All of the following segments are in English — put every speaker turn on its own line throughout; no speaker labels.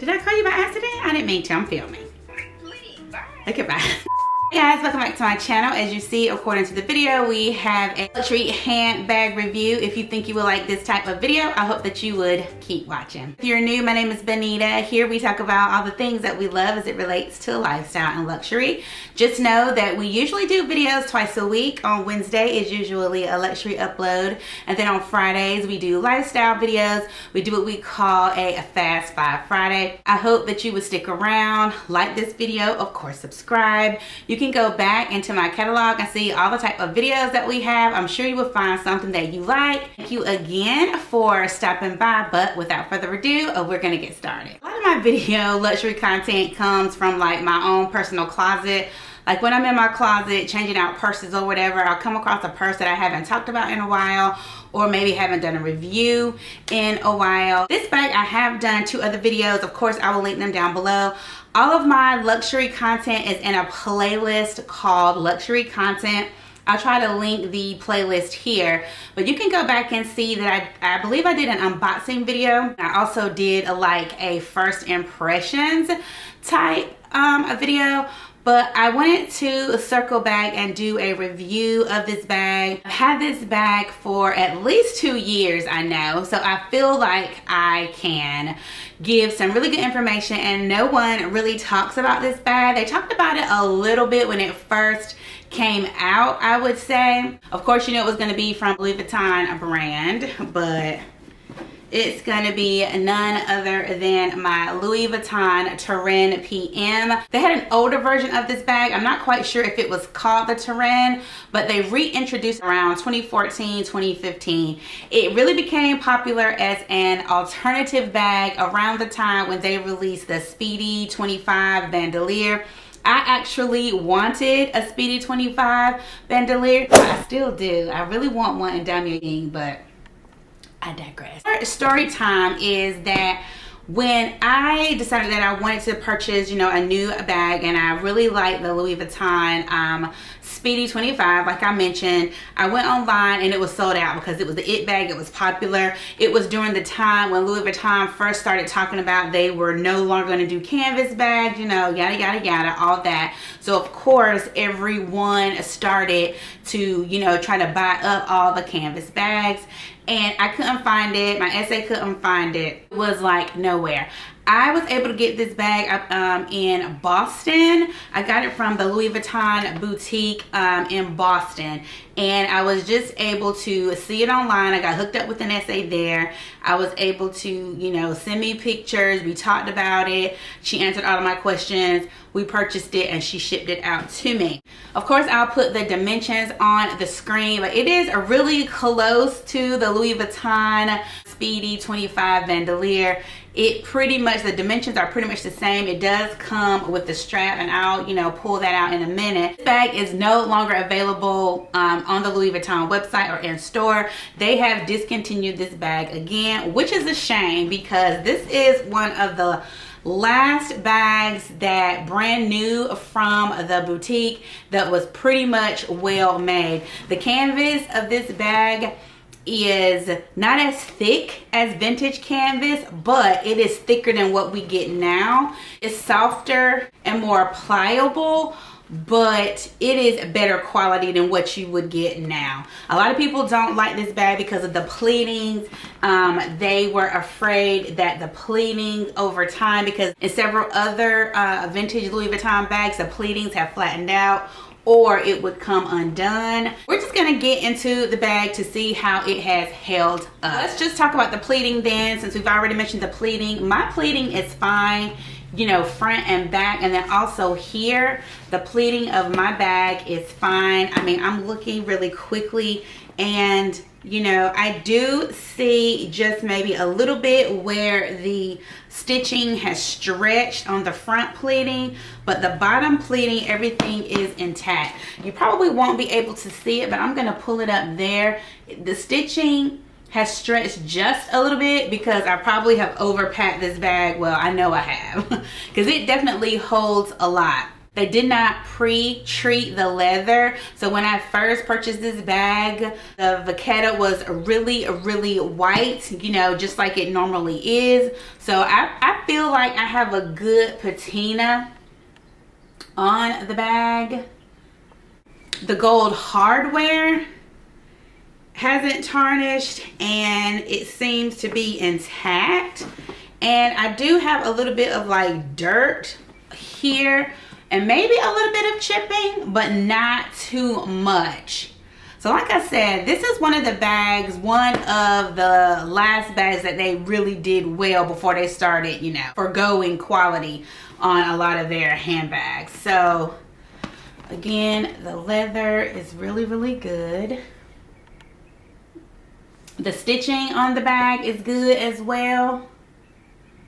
Did I call you by accident? I didn't mean to. I'm filming.
Please, bye.
Okay, bye. Hey guys, welcome back to my channel. As you see, according to the video, we have a luxury handbag review. If you think you will like this type of video, I hope that you would keep watching. If you're new, my name is Benita. Here we talk about all the things that we love as it relates to lifestyle and luxury. Just know that we usually do videos twice a week. On Wednesday is usually a luxury upload, and then on Fridays we do lifestyle videos. We do what we call a Fast 5 Friday. I hope that you would stick around, like this video, of course subscribe. You can go back into my catalog and see all the type of videos that we have. I'm sure you will find something that you like. Thank you again for stopping by, but without further ado, we're gonna get started. A lot of my video luxury content comes from like my own personal closet. Like when I'm in my closet changing out purses or whatever, I'll come across a purse that I haven't talked about in a while, or maybe haven't done a review in a while. This bag I have done 2 other videos. Of course, I will link them down below. All of my luxury content is in a playlist called Luxury Content. I'll try to link the playlist here, but you can go back and see that I believe I did an unboxing video. I also did a first impressions type video. But I wanted to circle back and do a review of this bag. I've had this bag for at least 2 years, I know. So I feel like I can give some really good information, and no one really talks about this bag. They talked about it a little bit when it first came out, I would say. Of course, you know it was gonna be from Louis Vuitton brand, but it's gonna be none other than my Louis Vuitton Turenne PM. They had an older version of this bag. I'm not quite sure if it was called the Turenne, but they reintroduced around 2014, 2015. It really became popular as an alternative bag around the time when they released the Speedy 25 Bandolier. I actually wanted a Speedy 25 Bandolier. I still do. I really want one in Diamond, but I digress. Story time is that when I decided that I wanted to purchase, you know, a new bag, and I really like the Louis Vuitton Speedy 25, like I mentioned, I went online and it was sold out because it was the it bag. It was popular. It was during the time when Louis Vuitton first started talking about they were no longer going to do canvas bags, you know, yada yada yada, all that. So of course everyone started to, you know, try to buy up all the canvas bags. And I couldn't find it. My SA couldn't find it. It was like nowhere. I was able to get this bag in Boston. I got it from the Louis Vuitton boutique in Boston, and I was just able to see it online. I got hooked up with an SA there. I was able to, you know, send me pictures. We talked about it. She answered all of my questions. We purchased it and she shipped it out to me. Of course, I'll put the dimensions on the screen, but it is really close to the Louis Vuitton Speedy 25 Bandolier. It pretty much, the dimensions are pretty much the same. It does come with the strap, and I'll, you know, pull that out in a minute. This bag is no longer available on the Louis Vuitton website or in store. They have discontinued this bag again, which is a shame because this is one of the last bags that brand new from the boutique that was pretty much well made. The canvas of this bag is not as thick as vintage canvas, but it is thicker than what we get now. It's softer and more pliable, but it is better quality than what you would get now. A lot of people don't like this bag because of the pleatings. They were afraid that the pleating over time, because in several other vintage Louis Vuitton bags, the pleatings have flattened out or it would come undone. We're just gonna get into the bag to see how it has held up. Let's just talk about the pleating then, since we've already mentioned the pleating. My pleating is fine, you know, front and back, and then also here, the pleating of my bag is fine. I mean, I'm looking really quickly, and you know, I do see just maybe a little bit where the stitching has stretched on the front pleating, but the bottom pleating, everything is intact. You probably won't be able to see it, but I'm gonna pull it up there. The stitching has stretched just a little bit because I probably have overpacked this bag. Well, I know I have, because it definitely holds a lot. They did not pre-treat the leather. So when I first purchased this bag, the vachetta was really, really white, you know, just like it normally is. So I I feel like I have a good patina on the bag. The gold hardware hasn't tarnished and it seems to be intact. And I do have a little bit of like dirt here and maybe a little bit of chipping, but not too much. So like I said, this is one of the bags, one of the last bags that they really did well before they started, you know, forgoing quality on a lot of their handbags. So again, the leather is really, really good. The stitching on the bag is good as well.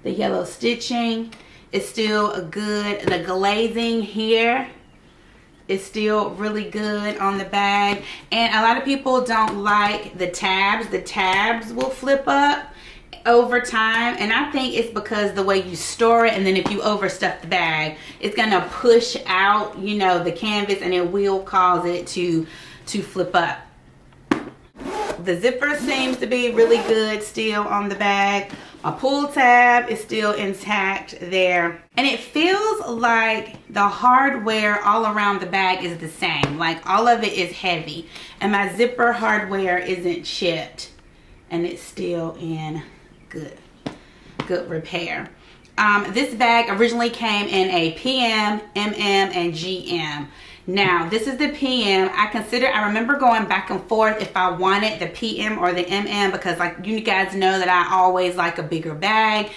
The yellow stitching is still good. The glazing here is still really good on the bag. And a lot of people don't like the tabs. The tabs will flip up over time, and I think it's because the way you store it, and then if you overstuff the bag, it's gonna push out, you know, the canvas, and it will cause it to flip up. The zipper seems to be really good still on the bag. A pull tab is still intact there. And it feels like the hardware all around the bag is the same. Like all of it is heavy. And my zipper hardware isn't chipped. And it's still in good repair. This bag originally came in a PM, MM, and GM. Now, this is the PM. I remember going back and forth if I wanted the PM or the MM, because like you guys know that I always like a bigger bag.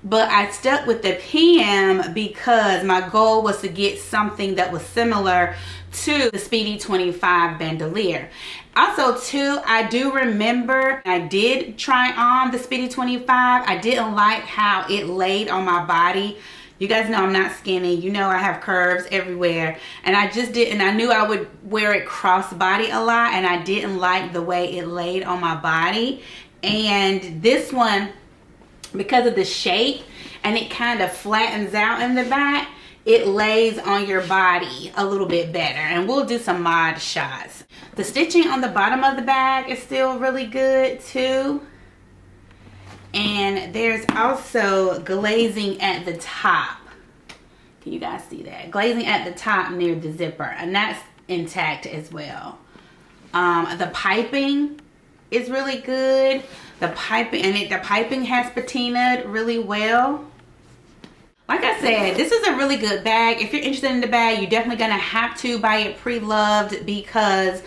But I stuck with the PM because my goal was to get something that was similar to the Speedy 25 bandolier. Also too, I do remember I did try on the Speedy 25. I didn't like how it laid on my body. You guys know I'm not skinny. You know I have curves everywhere. And I just didn't. I knew I would wear it crossbody a lot, and I didn't like the way it laid on my body. And this one, because of the shape, and it kind of flattens out in the back, it lays on your body a little bit better. And we'll do some mod shots. The stitching on the bottom of the bag is still really good too. And there's also glazing at the top. Can you guys see that? Glazing at the top near the zipper, and that's intact as well. The piping is really good. The piping has patinaed really well. Like I said, this is a really good bag. If you're interested in the bag, you're definitely gonna have to buy it pre-loved because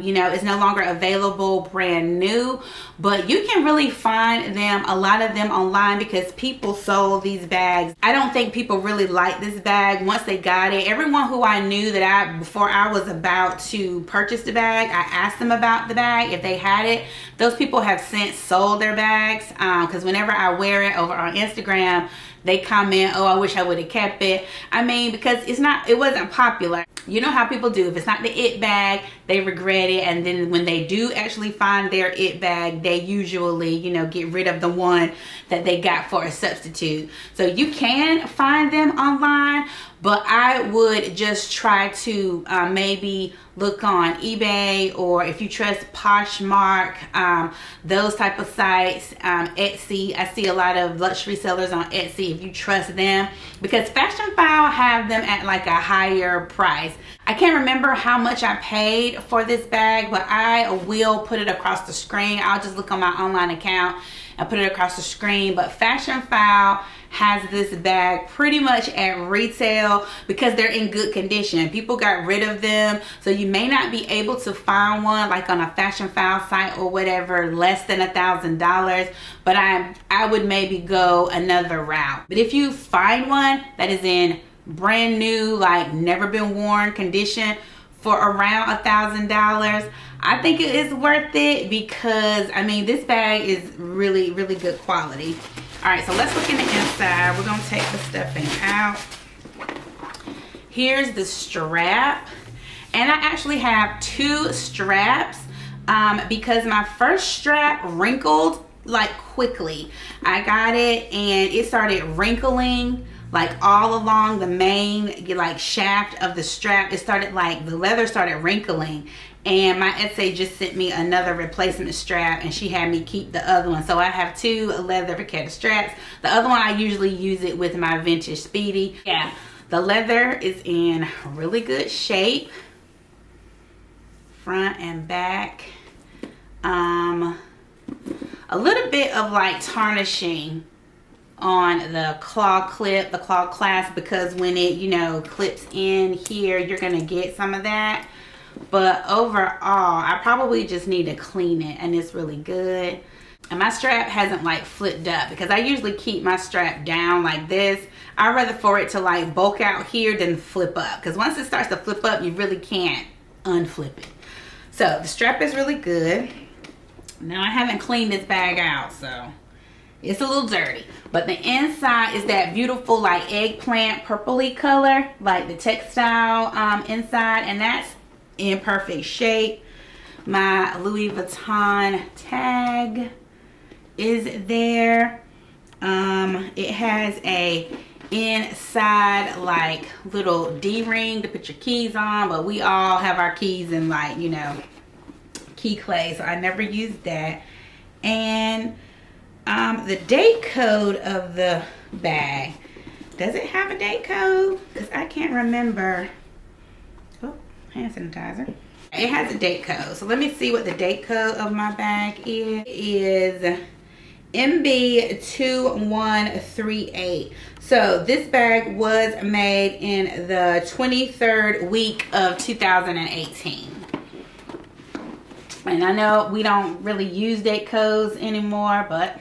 you know, it's no longer available brand new. But you can really find them, a lot of them online, because people sold these bags. I don't think people really like this bag once they got it. Everyone who I knew that before I was about to purchase the bag, I asked them about the bag if they had it. Those people have since sold their bags because whenever I wear it over on Instagram, they comment, oh, I wish I would have kept it. I mean, because it wasn't popular. You know how people do. If it's not the it bag, they regret it. And then when they do actually find their it bag, they usually, you know, get rid of the one that they got for a substitute. So you can find them online, but I would just try to maybe look on eBay, or if you trust Poshmark, those type of sites, Etsy. I see a lot of luxury sellers on Etsy, if you trust them, because Fashionphile have them at like a higher price. I can't remember how much I paid for this bag, but I will put it across the screen. I'll just look on my online account and put it across the screen. But Fashionphile has this bag pretty much at retail because they're in good condition. People got rid of them, so you may not be able to find one like on a Fashionphile site or whatever less than $1,000, but I would maybe go another route. But if you find one that is in brand new, like never been worn condition for around $1,000, I think it is worth it, because I mean this bag is really, really good quality. All right, so let's look in the inside. We're gonna take the stuffing out. Here's the strap, and I actually have two straps because my first strap wrinkled like quickly. I got it and it started wrinkling like all along the main like shaft of the strap. It started like the leather started wrinkling, and my essay just sent me another replacement strap, and she had me keep the other one. So I have 2 leather vaqueta straps. The other one, I usually use it with my vintage Speedy. Yeah, the leather is in really good shape, front and back. A little bit of like tarnishing on the claw clip, the claw clasp, because when it, you know, clips in here, you're gonna get some of that. But overall, I probably just need to clean it, and it's really good. And my strap hasn't like flipped up, because I usually keep my strap down like this. I'd rather for it to like bulk out here than flip up, because once it starts to flip up, you really can't unflip it. So the strap is really good. Now I haven't cleaned this bag out, so it's a little dirty, but the inside is that beautiful like eggplant purpley color, like the textile inside, and that's in perfect shape. My Louis Vuitton tag is there. It has a inside like little D-ring to put your keys on, but we all have our keys in like, you know, key clay, so I never used that. And the date code of the bag, does it have a date code? Because I can't remember. Oh, hand sanitizer. It has a date code, so let me see what the date code of my bag is. It is MB2138. So this bag was made in the 23rd week of 2018. And I know we don't really use date codes anymore, but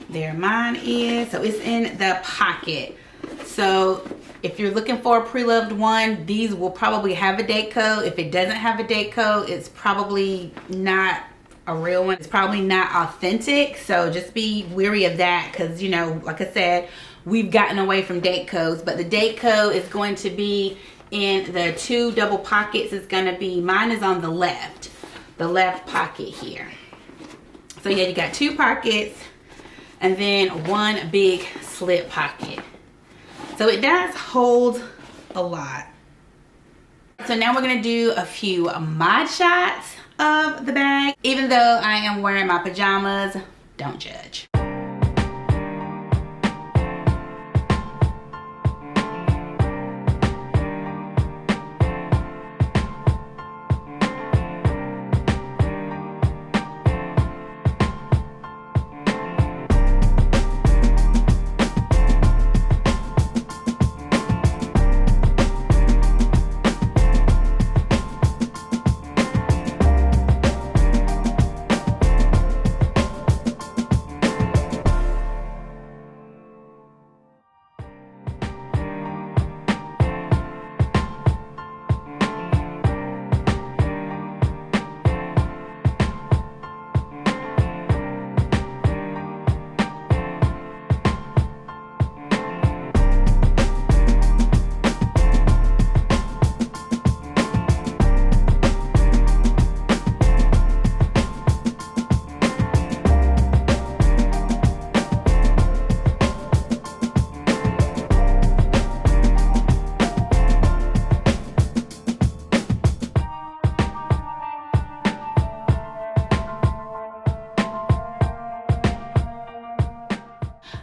there mine is. So it's in the pocket. So if you're looking for a pre-loved one, these will probably have a date code. If it doesn't have a date code, it's probably not a real one. It's probably not authentic. So just be wary of that, because, you know, like I said, we've gotten away from date codes. But the date code is going to be in the 2 double pockets. It's going to be, mine is on the left pocket here. So yeah, you got 2 pockets and then 1 big slip pocket. So it does hold a lot. So now we're gonna do a few mod shots of the bag. Even though I am wearing my pajamas, don't judge.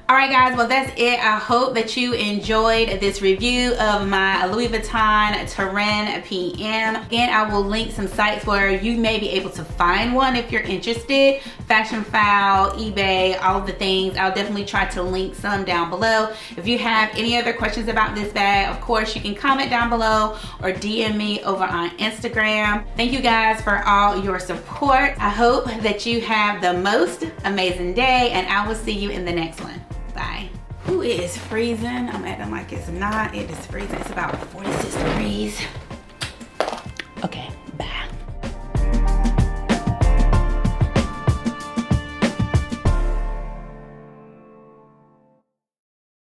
Alright guys, well that's it. I hope that you enjoyed this review of my Louis Vuitton Turenne PM. Again, I will link some sites where you may be able to find one if you're interested. Fashion File, eBay, all of the things. I'll definitely try to link some down below. If you have any other questions about this bag, of course you can comment down below or DM me over on Instagram. Thank you guys for all your support. I hope that you have the most amazing day, and I will see you in the next one. Bye. Ooh, it is freezing. I'm acting like it's not. It is freezing. It's about 46 degrees.